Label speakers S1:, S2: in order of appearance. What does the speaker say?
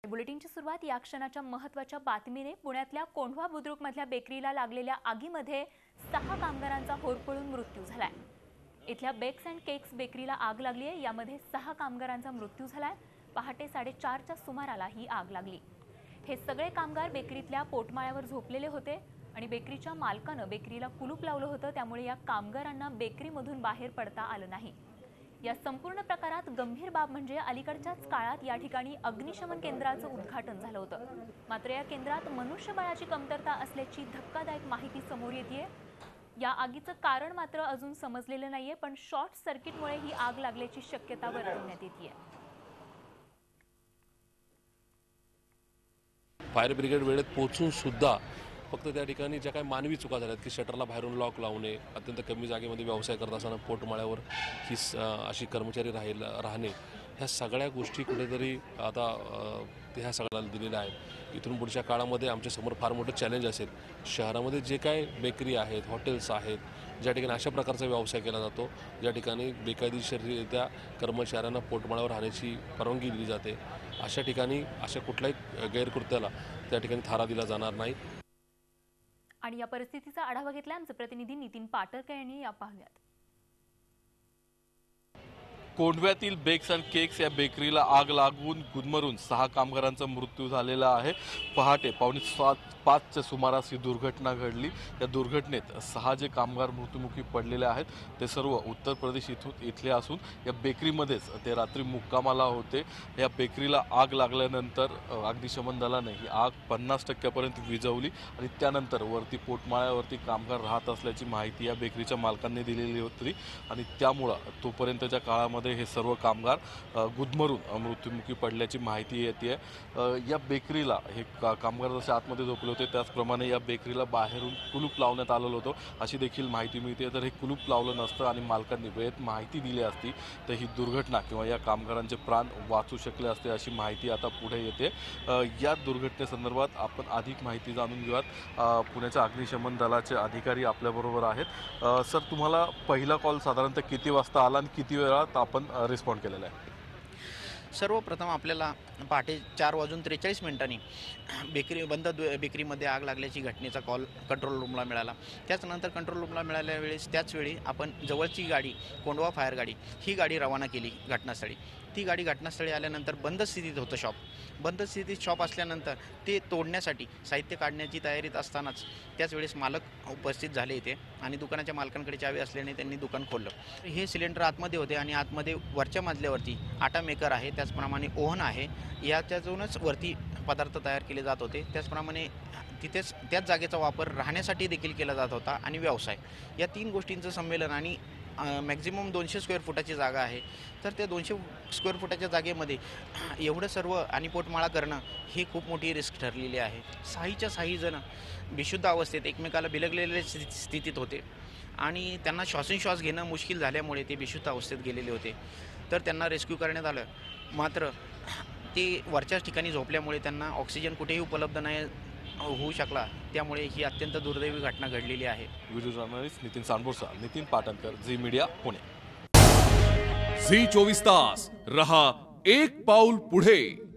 S1: बुलेटिनची सुरुवात या क्षणाच्या महत्त्वाच्या बातमीने। पुण्यातल्या कोंढवा बुद्रुक मधल्या बेकरीला लागलेल्या आगीमध्ये 6 कामगारांचा होरपळून मृत्यू झालाय। इथल्या बेक्स अँड केक्स बेकरीला आग लागली आहे। यामध्ये 6 कामगारांचा मृत्यू झालाय। पहाटे 4:30 च्या सुमाराला ही आग लागली। हे सगळे कामगार बेकरीतल्या पोटमाळ्यावर झोपलेले होते आणि बेकरीच्या मालकानं बेकरीला कुलूप लावलं होतं, त्यामुळे या कामगारांना बेकरीमधून बाहेर पडता आलं नाही। या संपूर्ण प्रकारात गंभीर बाब म्हणजे अलीकडच्याच काळात या ठिकाणी अग्निशमन केंद्राचं उद्घाटन झालं होतं, मात्र या केंद्रात मनुष्यबळाची कमतरता असल्याची धक्कादायक माहिती समोर येतेय। या आगीचं कारण मात्र अजून समजलेलं नाहीये, पण शॉर्ट सर्किटमुळे ही आग लागल्याची शक्यता वर्तवण्यात येतेय।
S2: फायर ब्रिगेड वेळेत पोहोचून सुद्धा फक्त त्या ठिकाणी ज्या काही मानवी चुका झाल्यात की शटरला बाहेरून लॉक लावणे, अत्यंत कमी जागेमध्ये व्यवसाय करत असताना पोटमाळ्यावर ही अशी कर्मचारी राहणे, ह्या सगळ्या गोष्टी कुठेतरी आता ह्या सगळ्याला दिलेल्या आहेत। इथून पुढच्या काळामध्ये आमच्या समोर फार मोठं चॅलेंज असेल। शहरामध्ये जे काय बेकरी आहेत, हॉटेल्स आहेत, ज्या ठिकाणी अशा प्रकारचा व्यवसाय केला जातो, ज्या ठिकाणी बेकायदेशीररित्या कर्मचाऱ्यांना पोटमाळ्यावर राहण्याची परवानगी दिली जाते, अशा ठिकाणी अशा कुठल्याही गैरकृत्याला त्या ठिकाणी थारा दिला जाणार नाही।
S1: आणि या परिस्थितीचा आढावा घेतला आमचे प्रतिनिधी नितीन पाटरकर यांनी। या पाहुयात।
S3: कोंढव्यातील बेक्स अँड केक्स या बेकरीला आग लागून गुदमरून 6 कामगारांचा मृत्यू झालेला आहे। पहाटे 4:45च्या सुमारास ही दुर्घटना घडली। या दुर्घटनेत 6 जे कामगार मृत्युमुखी पडलेले आहेत ते सर्व उत्तर प्रदेश इथले असून या बेकरीमध्येच ते रात्री मुक्कामाला होते। या बेकरीला आग लागल्यानंतर अग्निशमन दलाने ही आग 50% विझवली आणि त्यानंतर वरती पोटमाळ्यावरती कामगार राहत असल्याची माहिती या बेकरीच्या मालकांनी दिलेली होती आणि त्यामुळे तोपर्यंतच्या काळामध्ये हे सर्व कामगार गुदमरून मृत्युमुखी पडल्याची माहिती येते। या बेकरीला हे कामगार जसे आतमध्ये झोपले होते त्याचप्रमाणे या बेकरीला बाहेरून कुलूप लावण्यात आलेलं होतं अशी देखील माहिती मिळते। तर हे कुलूप लावलं नसतं आणि मालकांनी वेळेत माहिती दिली असती तर ही दुर्घटना किंवा या कामगारांचे प्राण वाचू शकले असते अशी माहिती आता पुढे येते। या दुर्घटनेसंदर्भात आपण अधिक माहिती जाणून घेऊयात। पुण्याच्या अग्निशमन दलाचे अधिकारी आपल्याबरोबर आहेत। सर, तुम्हाला पहिला कॉल साधारणतः किती वाजता आला आणि किती वेळात आपण रिस्पॉन्ड केलेला आहे?
S4: सर्वप्रथम आपल्याला पहाटे 4:43 बंद बेकरीमध्ये आग लागल्याची घटनेचा कॉल कंट्रोल रूमला मिळाला। त्यानंतर कंट्रोल रूमला मिळाल्या वेळेस त्याचवेळी आपण जवळची गाडी कोंढवा फायर गाडी ही गाडी रवाना केली घटनास्थळी। ती गाडी घटनास्थळी आल्यानंतर बंद स्थितीत होतं शॉप। बंद स्थितीत शॉप असल्यानंतर ते तोडण्यासाठी साहित्य काढण्याची तयारीत असतानाच त्याच वेळेस मालक उपस्थित झाले इथे आणि दुकानाच्या मालकांकडे चावी असल्याने त्यांनी दुकान खोललं। हे सिलेंडर आतमध्ये होते आणि आतमध्ये वरच्या मजल्यावरती आटा मेकर आहे, त्याचप्रमाणे ओव्हन आहे, याच्यातूनच वरती पदार्थ तयार केले जात होते। त्याचप्रमाणे तिथेच त्याच जागेचा वापर राहण्यासाठी देखील केला जात होता आणि व्यवसाय, या 3 गोष्टींचं संमेलन आणि मॅक्झिमम 200 स्क्वेअर फुटाची जागा आहे। तर त्या 200 स्क्वेअर फुटाच्या जागेमध्ये एवढं सर्व आणि पोटमाळा करणं ही खूप मोठी रिस्क ठरलेली आहे। 6च्या 6 जण बेशुद्ध अवस्थेत एकमेकाला बिलगलेल्या स्थितीत होते आणि त्यांना श्वासोच्छ्वास घेणं मुश्किल झाल्यामुळे ते बेशुद्ध अवस्थेत गेलेले होते। तर त्यांना रेस्क्यू करण्यात आलं, मात्र ते वरच्याच ठिकाणी झोपल्यामुळे त्यांना ऑक्सिजन कुठेही उपलब्ध नाही होऊ शकला, त्यामुळे ही अत्यंत दुर्दैवी घटना घडलेली आहे।
S3: व्हिडिओ जर्नलिस्ट नितीन सांबोरसा, Nitin Patankar, Zee media, Pune.
S5: Zee 24 तास रहा एक पाऊल पुढे।